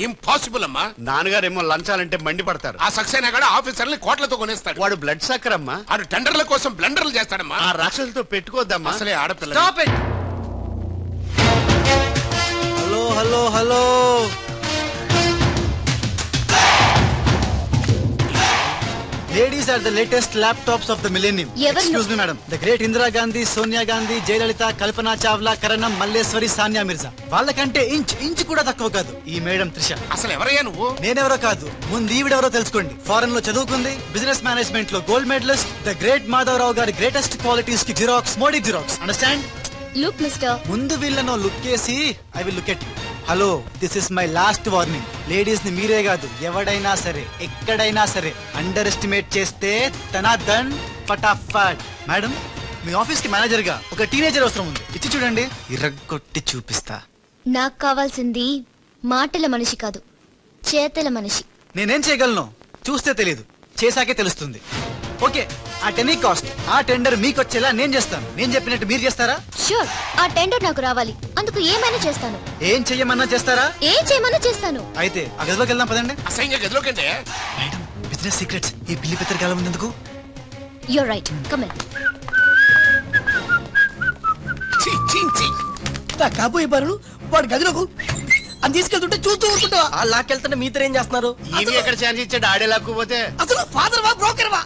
Impossible అమ్మా. నాన్నగారేమో లంచాలంటే మండిపడతారు. ఆ సక్సేనా కూడా ఆఫీసర్ని కోట్లతో కొనేస్తాడు. వాడు బ్లడ్ సక్కర్ అమ్మా. వాడు టెండర్ల కోసం బ్లండర్లు చేస్తాడమ్మా. ఆ రాక్షసులతో పెట్టుకోవద్దమ్మా. అసలే ఆడపిల్ల. Stop it. Hello hello hello, ladies are the latest laptops of the millennium. Excuse me madam, the great Indira Gandhi, Sonia Gandhi, Jayalalitha, Kalpana Chawla, Karanam, Malleswari, Sania Mirza వాళ్ళకంటే inch కూడా తక్కువ కాదు ఈ మేడం త్రిష. అసలు ఎవరయ్యా నువ్వు? నేనెవరో కాదు, ముందు ఈవిడెవరో తెలుసుకోండి. ఫారెన్ లో చదువుకుంది, బిజినెస్ మేనేజ్మెంట్ లో gold medalist, the great Madhavarao గారి గ్రేటెస్ట్ క్వాలిటీస్ కి xerox, Modi xerox. Understand? Look mister, ముందు వీళ్ళను లుక్ చేసి I will look at you. Hello, this is my last warning. Ladies ని మీరే కాదు, ఎవడైనా సరే ఎక్కడైనా సరే అండర్ ఎస్టిమేట్ చేస్తే తనాదన్ ఫటాఫట్. మేడం, మీ ఆఫీస్ కి మేనేజర్ గా ఒక టీనేజర్ అవసరం ఉంది. ఇచ్చి చూడండి, ఇరగొట్టి చూపిస్తా. నాకు కావాల్సింది మాటల మనిషి కాదు, చేతల మనిషి. నేనేం చేయగలను చూస్తే తెలియదు, చేశాకే తెలుస్తుంది. ఓకే, ఆ టెనీ కాస్ట్, ఆ టెండర్ మీకు వచ్చేలా నేను చేస్తాను. నేను చెప్పినట్టు మీరు చేస్తారా? షూర్, ఆ టెండర్ నాకు రావాలి. అందుకు ఏమైనా చేస్తాను. ఏం చెయ్యమన్నా చేస్తారా? ఏం చేయమన్నా చేస్తాను. అయితే ఆ గదిలోకి వెళ్దాం పదండి. అసహ్యంగా గదిలోకంటే. మేడం, బిజినెస్ సీక్రెట్స్ ఈ పిల్లి పెద్దరి కాలం ఎందుకు? You're right, come in. కాబోయే బారులు వాడు గదిలోకు అని తీసుకెళ్తుంటే చూస్తూ ఊరుకుంటా. ఆ లాక్కెళ్తుంటే మీతో ఏం చేస్తున్నారు? ఈయన ఎక్కడ ఛాన్స్ ఇచ్చాడు? ఆడే లాక్కుపోతే. అసలు ఫాదర్ వా బ్రోకర్ వా?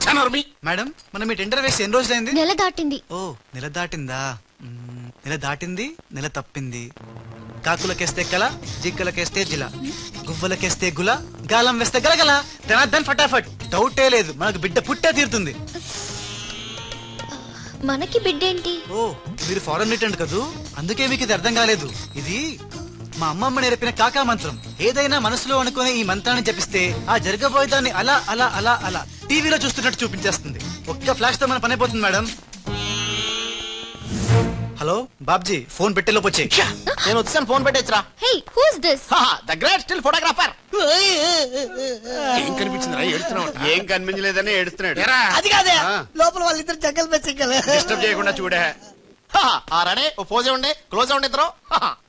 మేడం, మనం మీ టెండర్ వేసి ఎన్ని రోజులైంది? నెల దాటింది. ఓ, నెల దాటిందా? నెల దాటింది, నెల తప్పింది. కాకులకేస్తే కల, జిక్కలకేస్తే జిల, గువ్వలకేస్తే గుల, గాలం వేస్తే గలగల, తనద్దన్ ఫటాఫట్. డౌటే లేదు, మనకు బిడ్డ పుట్టే తీరుతుంది. మనకి బిడ్డేంటి? ఓ, మీరు ఫారెన్ రిటర్న్ కదూ, అందుకే మీకు ఇది అర్థం కాలేదు. ఇది మా అమ్మమ్మ నేర్పిన కాకా మంత్రం. ఏదైనా మనసులో అనుకునే ఈ మంత్రాన్ని జపిస్తే ఆ జరగబోయేదాన్ని అలా అలా అలా అలా టీవీలో చూస్తున్నట్టు చూపించేస్తుంది. ఒక్క ఫ్లాష్ తో మన పని అయిపోతుంది మేడం. హలో బాబ్జీ, ఫోన్ పెట్టే లోపు వచ్చే. నేను వచ్చాను, ఫోన్ పెట్టేచ్చరా. Hey, who is this? The great still photographer. ఏం కనిపించిందిరా? ఏడుస్తున్నావు? ఏం కనిపించలేదని ఏడుస్తున్నాడు. అది కాదే, లోపల వాళ్ళిద్దరు జగ్గలు పెంచగల. డిస్టర్బ్ చేయకుండా చూడే. రెడీ, ఓ పోజే ఉండే, క్లోజ్ ఉండే ఇద్దరు.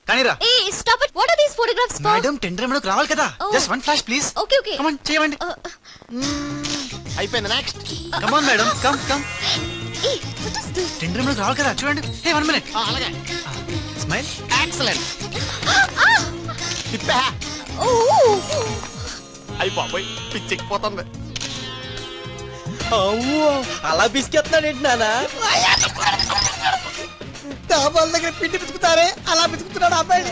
కానీరా. Hey stop it. What are these photographs for? Madam, tender మనకు రావాలి కదా. Just one flash please. Okay okay, come on, చేయండి. అయిపోయింది, next. Come on madam, come come. Hey what is this? Tender మనకు రావాలి కదా, చూడండి. Hey, 1 minute. అలాగే. స్మైల్. ఎక్సలెంట్. తిప్పా. ఓ, అయిపోయి పిచ్చెక్కిపోతుంది. అలా బిస్కెత్తున్నాడు నానా? డాబాల దగ్గర పిండి పిసుకుతారే అలా పిసుకుతున్నాడు అబ్బాయి.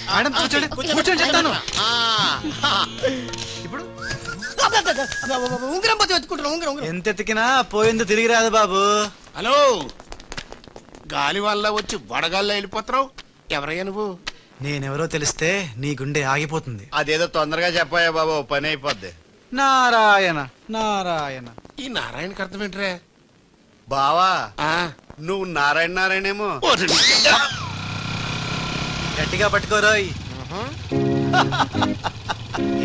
మేడం కూర్చోండి, కూర్చొని చెప్తాను. ఇప్పుడు ఉంగరం పోతే వెతుకుంటున్నా. ఉంగరం ఎంత ఎతికినా పోయింది తిరిగి రాదు బాబు. హలో, గాలి వల్ల వచ్చి వడగాల్లో వెళ్ళిపోతున్నావు. ఎవరయ్యా నువ్వు? నేనెవరో తెలిస్తే నీ గుండె ఆగిపోతుంది. అదేదో తొందరగా చెప్పాయా బాబా, పని అయిపోద్ది. నారాయణ నారాయణ. ఈ నారాయణకి అర్థం ఏంట్రా? బావా, ఆ, నువ్వు నారాయణ నారాయణేమో. గట్టిగా పట్టుకోరోయ్.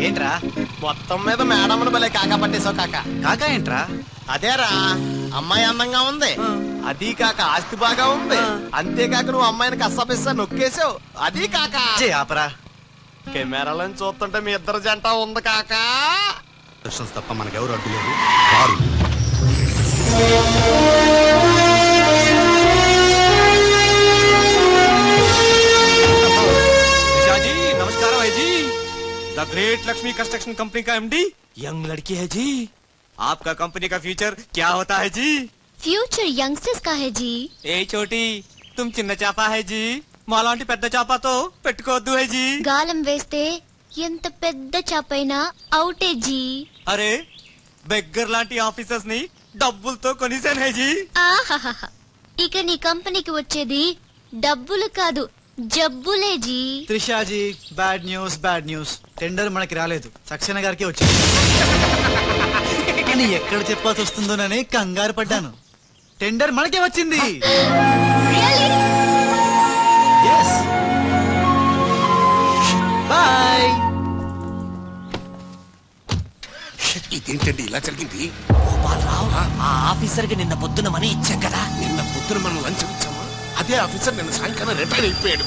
ఏంట్రా మొత్తం మీద మేడంను భలే కాకా పట్టేశావు కాక. కాకా ఏంట్రా? అదేరా, అమ్మాయి అందంగా ఉంది, అది కాక ఆస్తి బాగా ఉంది, అంతేకాక నువ్వు అమ్మాయిని కష్టపిస్తా నొక్కేసావు, అది కాక. ఆపరా. కెమెరాలను చూస్తుంటే మీ ఇద్దరు జంట ఉంది కాక. తప్ప మనకెవరు అడ్డు లేదు. नमस्कार है जी। The great Lakshmi construction company का एमडी यंग लड़की है जी। आपका कंपनी का फ्यूचर क्या होता है जी? ఫ్యూచర్ యంగ్స్టర్స్ కా హై జీ. ఏ చోटी तुम చిన్న చాపా है जी, మాలాంటి పెద్ద చాపాతో పెట్టుకోవద్దు है जी. గాలం వేస్తే ఎంత పెద్ద చాపైనా అవుటే జీ. అరే, బెగ్గర్ లాంటి ఆఫీసర్స్ ని డబ్బులతో కొనిసాను है जी. ఆహాహా, ఇక నీ కంపెనీకి వచ్చేది డబ్బులు కాదు, జబ్బులే జీ. త్రిషాజీ, bad news bad news. Tender మనకి రాలేదు, సక్సేనా గారికి వచ్చింది. కానీ ఎక్కడ చెప్పాల్సి వస్తుందోనని కంగారు పడ్డాను. టెండర్ మనకే వచ్చింది. Yes, boy. ఇదేంటండి ఇలా జరిగింది? ఆ ఆఫీసర్ కి నిన్న పొద్దున మనీ ఇచ్చాం కదా. నిన్న పొద్దున మనం లంచం ఇచ్చామా? అదే ఆఫీసర్ నిన్న సాయంకాలం రిటైర్ అయిపోయాడు.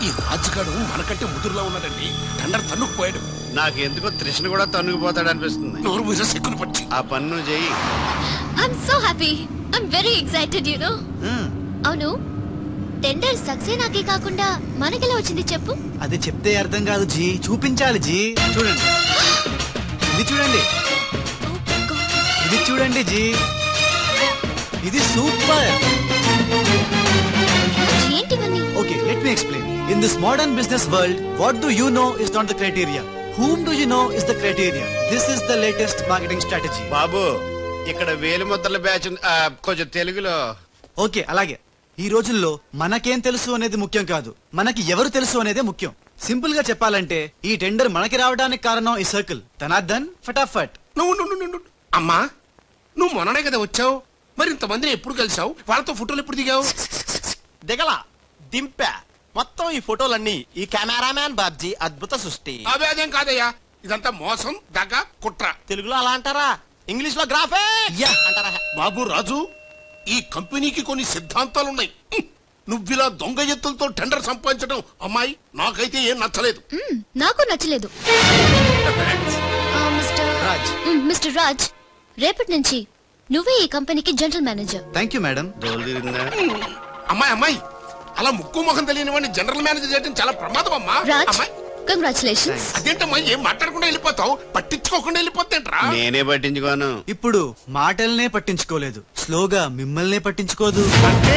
ఈ రాజుగాడు మనకంటే ముదురులో ఉన్నాడండి. టెండర్ తన్నుకుపోయాడు. నాకెందుకో తృష్ణ కూడా తన్నుకుపోతాడు అనిపిస్తుంది. నోరు మీద సిక్కులు పట్టి. ఆ పన్ను చెయ్యి. I'm so happy. I'm very excited you know. అవును, టెండర్ సక్సేనాకే కాకుండా మనకెలా వచ్చింది చెప్పు? అది చెప్తే అర్థం కాదు జీ, చూపించాలి జీ. చూడండి, ఇది చూడండి, ఇది చూడండి జీ, ఇది super. ఏంటివన్నీ? Okay, let me explain. In this modern business world, what do you know is not the criteria. Whom do you know is the criteria. This is the latest marketing strategy. బాబు, ఇక్కడ వేలు ముద్రల batch కొంచెం తెలుగులో. Okay, అలాగే. ఈ రోజుల్లో మనకేం తెలుసు అనేది ముఖ్యం కాదు, మనకి ఎవరు తెలుసు అనేదే ముఖ్యం. సింపుల్ గా చెప్పాలంటే ఈ టెండర్ మనకి రావడానికి కారణం ఈ సర్కిల్. తనాదన్ ఫటాఫట్. నువ్వు అమ్మా, నువ్వు మొన్ననే కదా వచ్చావు. మరి ఇంతమందిని ఎప్పుడు కలిసావు? వాళ్ళతో ఫోటోలు ఎప్పుడు దిగావు? దిగల, దింపా. మొత్తం ఈ ఫోటోలన్నీ ఈ కెమెరామ్యాన్ బాబ్జీ అద్భుత సృష్టి. అవే అదేం కాదయ్యా, ఇదంతా మోసం, దగ్గ, కుట్ర. తెలుగులో అలా అంటారా? ఇంగ్లీష్ లో గ్రాఫే అంటారా? బాబు రాజు, ఈ కంపెనీకి కొన్ని సిద్ధాంతాలున్నాయి. నువ్విలా దొంగ ఎత్తులతో టెండర్ సంపాదించడం అమ్మాయి నాకైతే ఏం నచ్చలేదు. నాకు నచ్చలేదు. మిస్టర్ రాజ్, రేపటి నుంచి నువ్వే ఈ కంపెనీకి general manager. Thank you madam. అమ్మాయి అలా ముక్కు ముఖం తెలియని వాడిని జనరల్ మేనేజర్ చేయడం చాలా ప్రమాదం అమ్మా. రాజ్, అమ్మాయి కంగ్రాచులేషన్స్. అదేంటమ్మా, ఏం మాట్లాడకుండా వెళ్ళిపోతావు? పట్టించుకోకుండా వెళ్ళిపోతేంట్రా? నేనే పట్టించుకోను. ఇప్పుడు మాటల్నే పట్టించుకోలేదు, స్లోగా మిమ్మల్నే పట్టించుకోదు. అంటే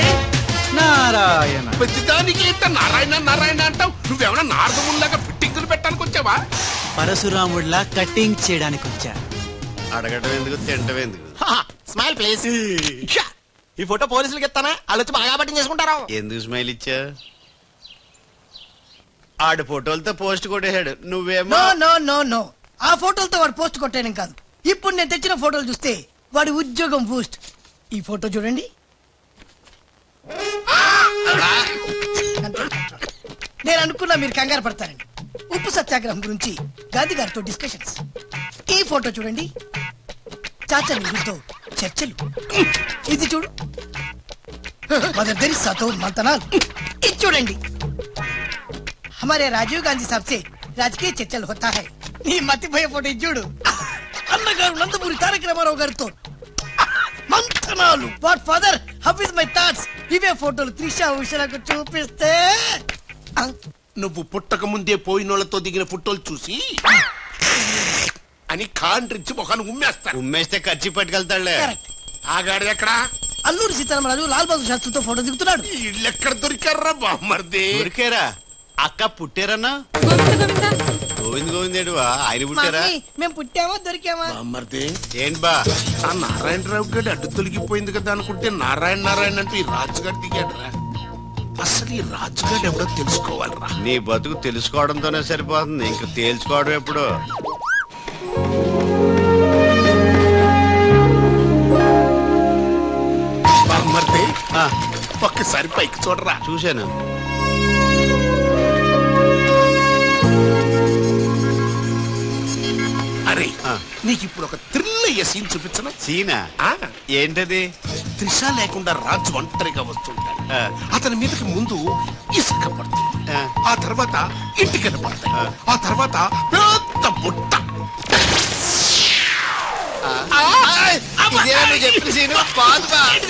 నారాయణ. ప్రతిదానికి ఇంత నారాయణ నారాయణ అంటావు. నువ్వేమన్నా నారదముల్లాగా ఫిట్టింగులు పెట్టడానికి వచ్చావా? పరశురాముడిలా కటింగ్ చేయడానికి వచ్చా. అడగటం ఎందుకు, తింటం ఎందుకు? Smile please. ఈ ఫోటో పోలీసులకి ఇస్తానా? వాళ్ళు వచ్చి బాగా పట్టింగ్ చేసుకుంటారు. ఎందుకు స్మైల్ ఇచ్చా? ఆడు ఫోటోలతో పోస్ట్ కొట్టేశాడు, నువ్వేమో. నో నో నో నో, ఆ ఫోటోలతో వాడు పోస్ట్ కొట్టేయడం కాదు. ఇప్పుడు నేను తెచ్చిన ఫోటోలు చూస్తే వాడి ఉద్యోగం బూస్ట్. ఈ ఫోటో చూడండి. నేను అనుకున్నా మీరు కంగారు పడతారండి. ఉప్పు సత్యాగ్రహం గురించి గాంధీ గారితో డిస్కషన్స్. ఈ ఫోటో చూడండి, చాచా నెహ్రూతో చర్చలు. ఇది చూడు, మదర్ తెరిసాతో మంతనాలు. ఇది చూడండి, हमारे राजीव गांधी साहब से राजकीय चर्चल होता है. నీ మతిపోయే ఫోటో ఇది చూడు, అన్నగారు నందమూరి తారక రామారావు గారితో మంతనాలు. What father, how is my thoughts. ఇవే ఫోటోలు త్రిషా ఉషలకు చూపిస్తే నువ్వు పుట్టక ముందే పోయినోళ్లతో దిగిన ఫోటోలు చూసి అని కాండ్రించి మొహాన్ని ఉమ్మేస్తాను. ఉమ్మేస్తే ఖర్చు పట్టుకెళ్తాడులే. ఆగాడు ఎక్కడా? అల్లూరి సీతారామరాజు లాల్ బహదూర్ శాస్త్రితో ఫోటో దిగుతున్నాడు. ఇళ్ళు ఎక్కడ దొరికారా బామ్మర్ది? దొరికారా? అక్క పుట్టారన్నా? గోవింద్ గోవిందేడువా, ఆయన పుట్టారా? మేము పుట్టామా దొరికామా? బామ్మర్ది ఏంటి బా, ఆ నారాయణరావు గారి అడ్డు తొలగిపోయింది కదా అనుకుంటే నారాయణ నారాయణ అంటూ ఈ రాజుగారు దిగాడురా. అసలు ఈ రాజుగారు ఎవడో తెలుసుకోవాలరా. నీ బతుకు తెలుసుకోవడంతోనే సరిపోతుంది, ఇంక తేల్చుకోవడం ఎప్పుడు? బామ్మర్ది ఒక్కసారి పైకి చూడరా. చూశాను. అరే, నీకు ఇప్పుడు ఒక థ్రిల్ అయ్యే సీన్ చూపించనా? సీనా? ఏంటది? త్రిష లేకుండా రాజు ఒంటరిగా వస్తుంటాడు. అతని మీదకి ముందు ఇసుక పడుతుంది, ఆ తర్వాత ఇంటికి పడతాయి, ఆ తర్వాత పెద్ద బుట్ట. చెప్పిన సీను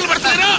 పడతారు.